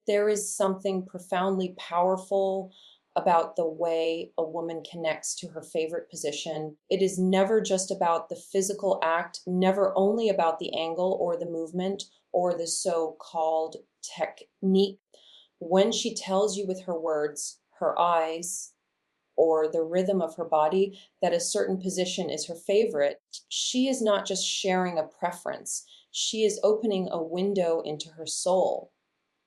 There is something profoundly powerful about the way a woman connects to her favorite position. It is never just about the physical act, never only about the angle or the movement or the so-called technique. When she tells you with her words, her eyes, or the rhythm of her body that a certain position is her favorite, she is not just sharing a preference. She is opening a window into her soul.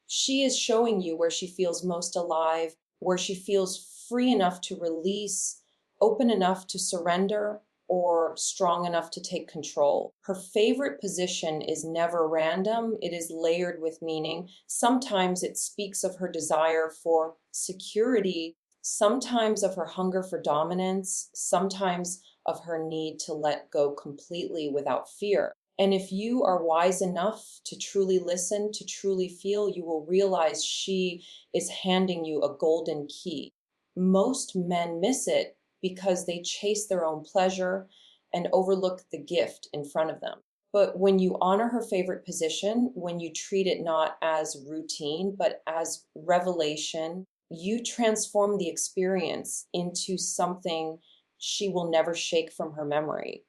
She is showing you where she feels most alive, where she feels free enough to release, open enough to surrender, or strong enough to take control. Her favorite position is never random. It is layered with meaning. Sometimes it speaks of her desire for security, sometimes of her hunger for dominance, sometimes of her need to let go completely without fear. And if you are wise enough to truly listen, to truly feel, you will realize she is handing you a golden key. Most men miss it because they chase their own pleasure and overlook the gift in front of them. But when you honor her favorite position, when you treat it not as routine, but as revelation, you transform the experience into something she will never shake from her memory.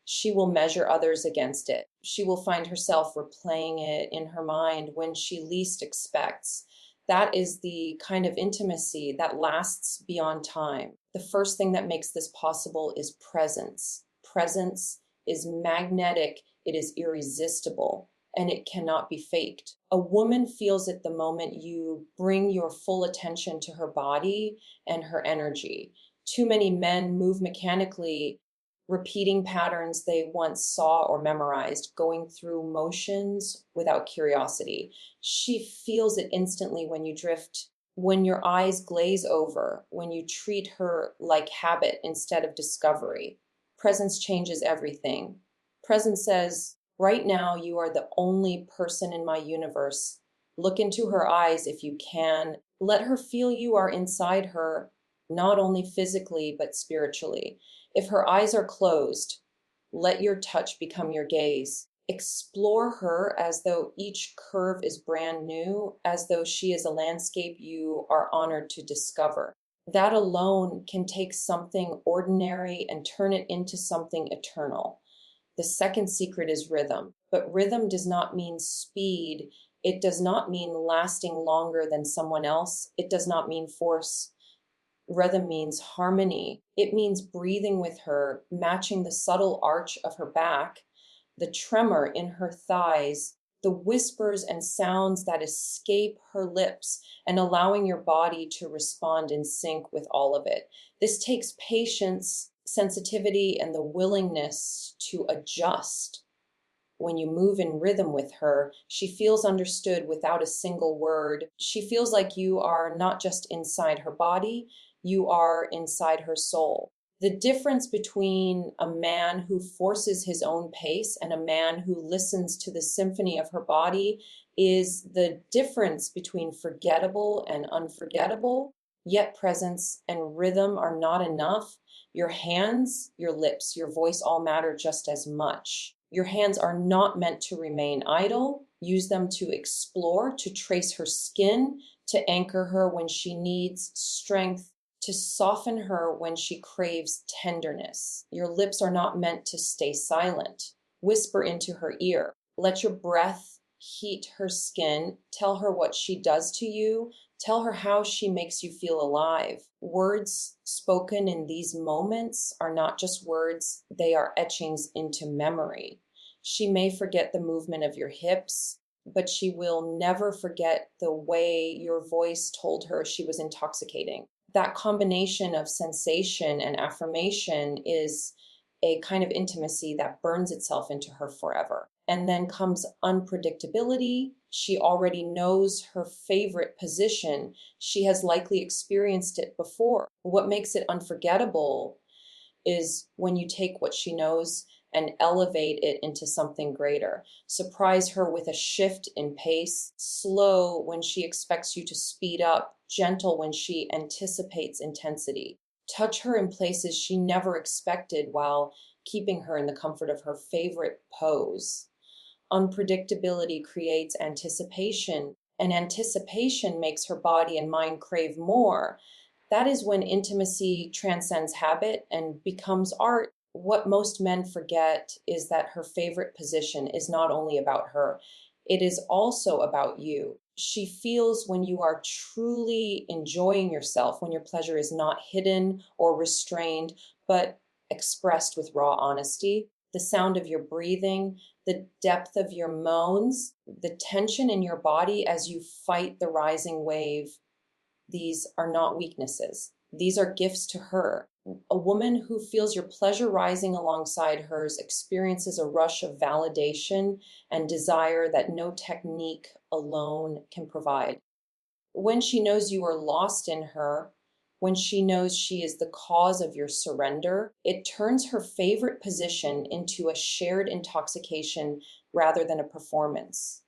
She will measure others against it. She will find herself replaying it in her mind when she least expects. That is the kind of intimacy that lasts beyond time. The first thing that makes this possible is presence. Presence is magnetic, it is irresistible, and it cannot be faked. A woman feels it the moment you bring your full attention to her body and her energy. Too many men move mechanically, repeating patterns they once saw or memorized, going through motions without curiosity. She feels it instantly when you drift, when your eyes glaze over, when you treat her like habit instead of discovery. Presence changes everything. Presence says, right now you are the only person in my universe. Look into her eyes if you can. Let her feel you are inside her, not only physically, but spiritually. If her eyes are closed, let your touch become your gaze. Explore her as though each curve is brand new, as though she is a landscape you are honored to discover. That alone can take something ordinary and turn it into something eternal. The second secret is rhythm, but rhythm does not mean speed. It does not mean lasting longer than someone else. It does not mean force. Rhythm means harmony. It means breathing with her, matching the subtle arch of her back, the tremor in her thighs, the whispers and sounds that escape her lips, and allowing your body to respond in sync with all of it. This takes patience, sensitivity, and the willingness to adjust. When you move in rhythm with her, she feels understood without a single word. She feels like you are not just inside her body, you are inside her soul. The difference between a man who forces his own pace and a man who listens to the symphony of her body is the difference between forgettable and unforgettable. Yet presence and rhythm are not enough. Your hands, your lips, your voice all matter just as much. Your hands are not meant to remain idle. Use them to explore, to trace her skin, to anchor her when she needs strength, to soften her when she craves tenderness. Your lips are not meant to stay silent. Whisper into her ear. Let your breath heat her skin. Tell her what she does to you. Tell her how she makes you feel alive. Words spoken in these moments are not just words, they are etchings into memory. She may forget the movement of your hips, but she will never forget the way your voice told her she was intoxicating. That combination of sensation and affirmation is a kind of intimacy that burns itself into her forever. And then comes unpredictability. She already knows her favorite position. She has likely experienced it before. What makes it unforgettable is when you take what she knows and elevate it into something greater. Surprise her with a shift in pace, slow when she expects you to speed up, gentle when she anticipates intensity. Touch her in places she never expected while keeping her in the comfort of her favorite pose. Unpredictability creates anticipation, and anticipation makes her body and mind crave more, that is when intimacy transcends habit and becomes art. What most men forget is that her favorite position is not only about her, it is also about you. She feels when you are truly enjoying yourself, when your pleasure is not hidden or restrained, but expressed with raw honesty. The sound of your breathing, the depth of your moans, the tension in your body as you fight the rising wave. These are not weaknesses. These are gifts to her. A woman who feels your pleasure rising alongside hers experiences a rush of validation and desire that no technique alone can provide. When she knows you are lost in her, when she knows she is the cause of your surrender, it turns her favorite position into a shared intoxication rather than a performance.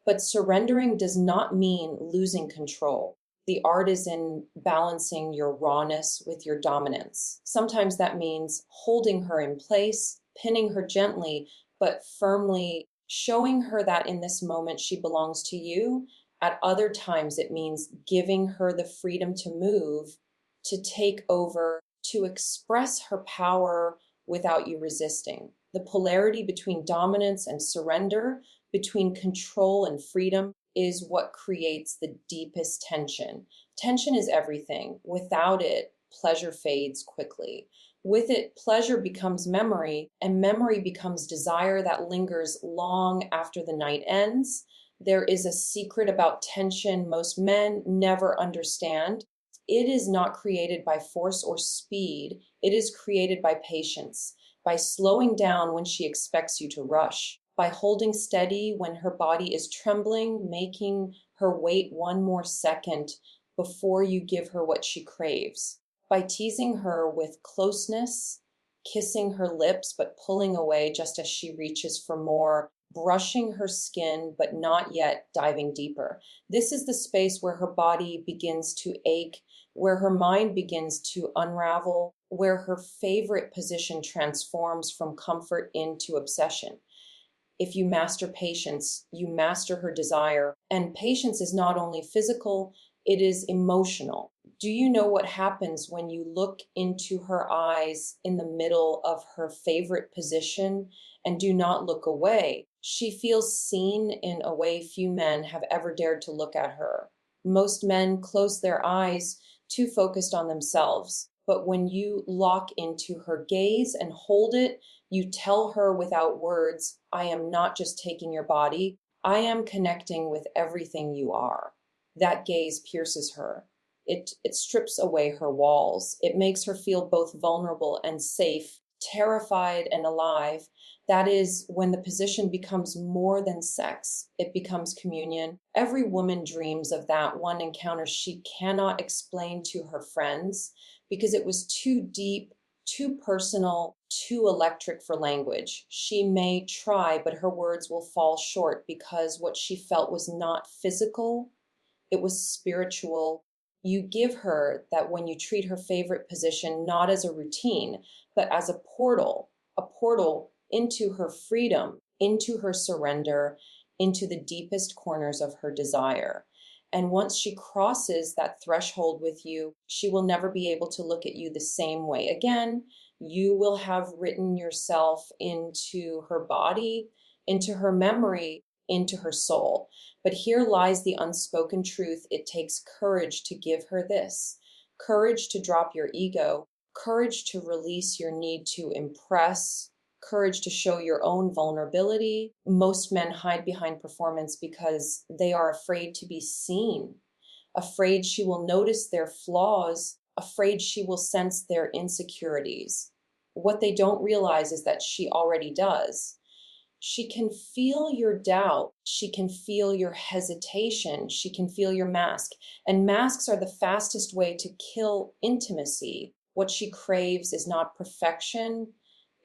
But surrendering does not mean losing control. The art is in balancing your rawness with your dominance. Sometimes that means holding her in place, pinning her gently, but firmly, showing her that in this moment she belongs to you. At other times, it means giving her the freedom to move, to take over, to express her power without you resisting. The polarity between dominance and surrender, between control and freedom, is what creates the deepest tension. Tension is everything. Without it, pleasure fades quickly. With it, pleasure becomes memory, and memory becomes desire that lingers long after the night ends. There is a secret about tension most men never understand. It is not created by force or speed. It is created by patience, by slowing down when she expects you to rush, by holding steady when her body is trembling, making her wait one more second before you give her what she craves, by teasing her with closeness, kissing her lips but pulling away just as she reaches for more, brushing her skin but not yet diving deeper. This is the space where her body begins to ache, where her mind begins to unravel, where her favorite position transforms from comfort into obsession. If you master patience, you master her desire. And patience is not only physical, it is emotional. Do you know what happens when you look into her eyes in the middle of her favorite position and do not look away? She feels seen in a way few men have ever dared to look at her. Most men close their eyes, too focused on themselves. But when you lock into her gaze and hold it, you tell her without words, I am not just taking your body, I am connecting with everything you are. That gaze pierces her. It strips away her walls. It makes her feel both vulnerable and safe, terrified and alive. That is when the position becomes more than sex. It becomes communion. Every woman dreams of that one encounter she cannot explain to her friends because it was too deep, too personal, too electric for language. She may try, but her words will fall short because what she felt was not physical, it was spiritual. You give her that when you treat her favorite position not as a routine, but as a portal into her freedom, into her surrender, into the deepest corners of her desire. And once she crosses that threshold with you, she will never be able to look at you the same way again. You will have written yourself into her body, into her memory, into her soul. But here lies the unspoken truth. It takes courage to give her this, courage to drop your ego, courage to release your need to impress, courage to show your own vulnerability. Most men hide behind performance because they are afraid to be seen, afraid she will notice their flaws, afraid she will sense their insecurities. What they don't realize is that she already does. She can feel your doubt. She can feel your hesitation. She can feel your mask. And masks are the fastest way to kill intimacy. What she craves is not perfection.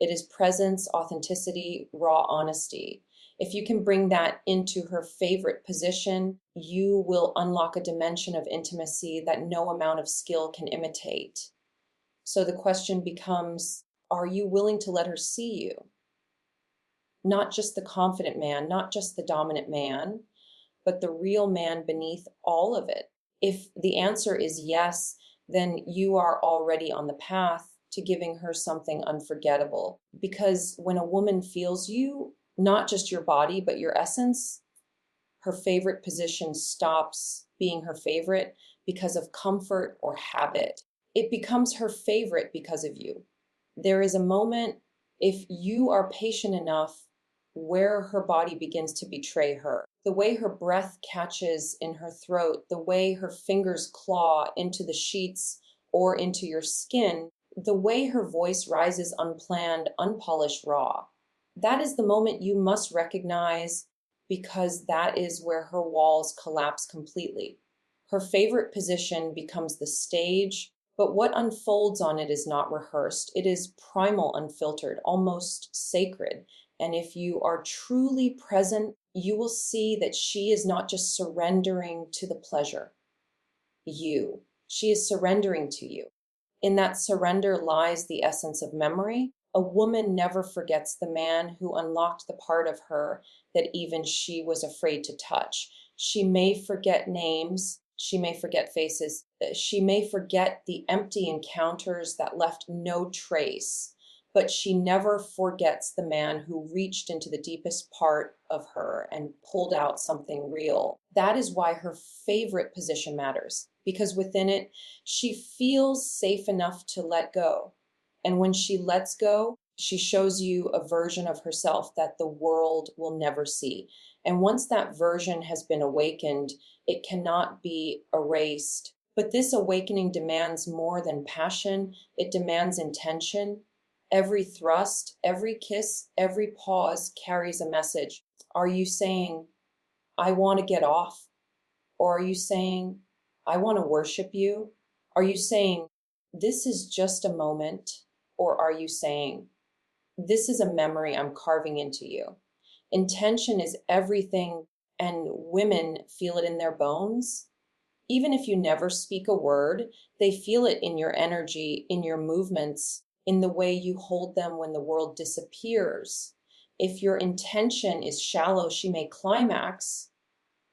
It is presence, authenticity, raw honesty. If you can bring that into her favorite position, you will unlock a dimension of intimacy that no amount of skill can imitate. So the question becomes, are you willing to let her see you? Not just the confident man, not just the dominant man, but the real man beneath all of it? If the answer is yes, then you are already on the path to giving her something unforgettable. Because when a woman feels you, not just your body, but your essence, her favorite position stops being her favorite because of comfort or habit. It becomes her favorite because of you. There is a moment, if you are patient enough, where her body begins to betray her. The way her breath catches in her throat, the way her fingers claw into the sheets or into your skin, the way her voice rises unplanned, unpolished, raw. That is the moment you must recognize, because that is where her walls collapse completely. Her favorite position becomes the stage, but what unfolds on it is not rehearsed. It is primal, unfiltered, almost sacred. And if you are truly present, you will see that she is not just surrendering to the pleasure. She is surrendering to you. In that surrender lies the essence of memory. A woman never forgets the man who unlocked the part of her that even she was afraid to touch. She may forget names, she may forget faces, she may forget the empty encounters that left no trace, but she never forgets the man who reached into the deepest part of her and pulled out something real. That is why her favorite position matters, because within it, she feels safe enough to let go. And when she lets go, she shows you a version of herself that the world will never see. And once that version has been awakened, it cannot be erased. But this awakening demands more than passion, it demands intention. Every thrust, every kiss, every pause carries a message. Are you saying, I want to get off? Or are you saying, I want to worship you? Are you saying, this is just a moment? Or are you saying, this is a memory I'm carving into you? Intention is everything, and women feel it in their bones. Even if you never speak a word, they feel it in your energy, in your movements, in the way you hold them when the world disappears. If your intention is shallow, she may climax,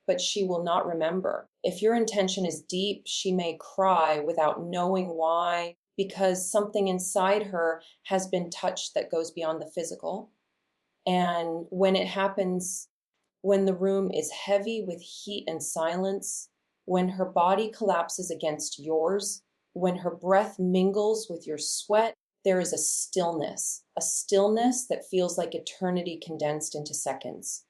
but she will not remember. If your intention is deep, she may cry without knowing why, because something inside her has been touched that goes beyond the physical. And when it happens, when the room is heavy with heat and silence, when her body collapses against yours, when her breath mingles with your sweat, there is a stillness that feels like eternity condensed into seconds.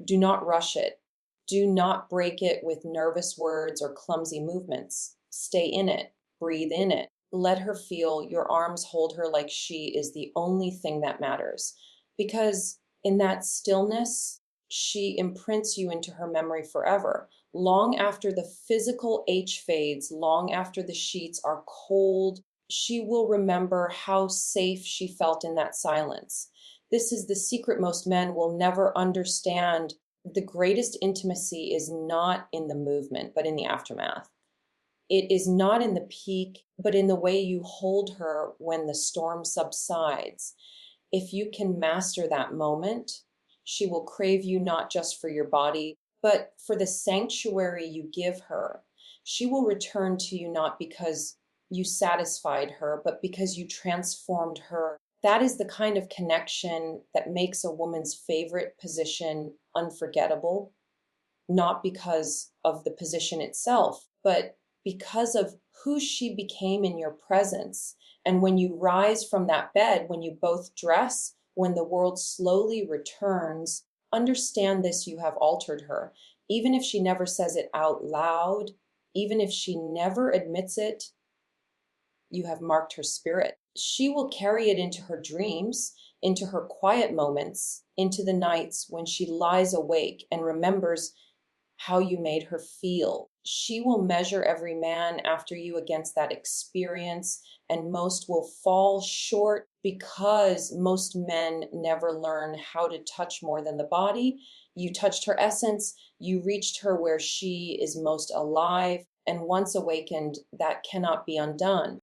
Do not rush it. Do not break it with nervous words or clumsy movements. Stay in it. Breathe in it. Let her feel your arms hold her like she is the only thing that matters. Because in that stillness, she imprints you into her memory forever. Long after the physical H fades, long after the sheets are cold, she will remember how safe she felt in that silence. This is the secret most men will never understand. The greatest intimacy is not in the movement, but in the aftermath. It is not in the peak, but in the way you hold her when the storm subsides. If you can master that moment, she will crave you not just for your body, but for the sanctuary you give her. She will return to you not because you satisfied her, but because you transformed her. That is the kind of connection that makes a woman's favorite position unforgettable, not because of the position itself, but because of who she became in your presence. And when you rise from that bed, when you both dress, when the world slowly returns, understand this: you have altered her. Even if she never says it out loud, even if she never admits it, you have marked her spirit. She will carry it into her dreams, into her quiet moments, into the nights when she lies awake and remembers how you made her feel. She will measure every man after you against that experience, and most will fall short because most men never learn how to touch more than the body. You touched her essence, you reached her where she is most alive, and once awakened, that cannot be undone.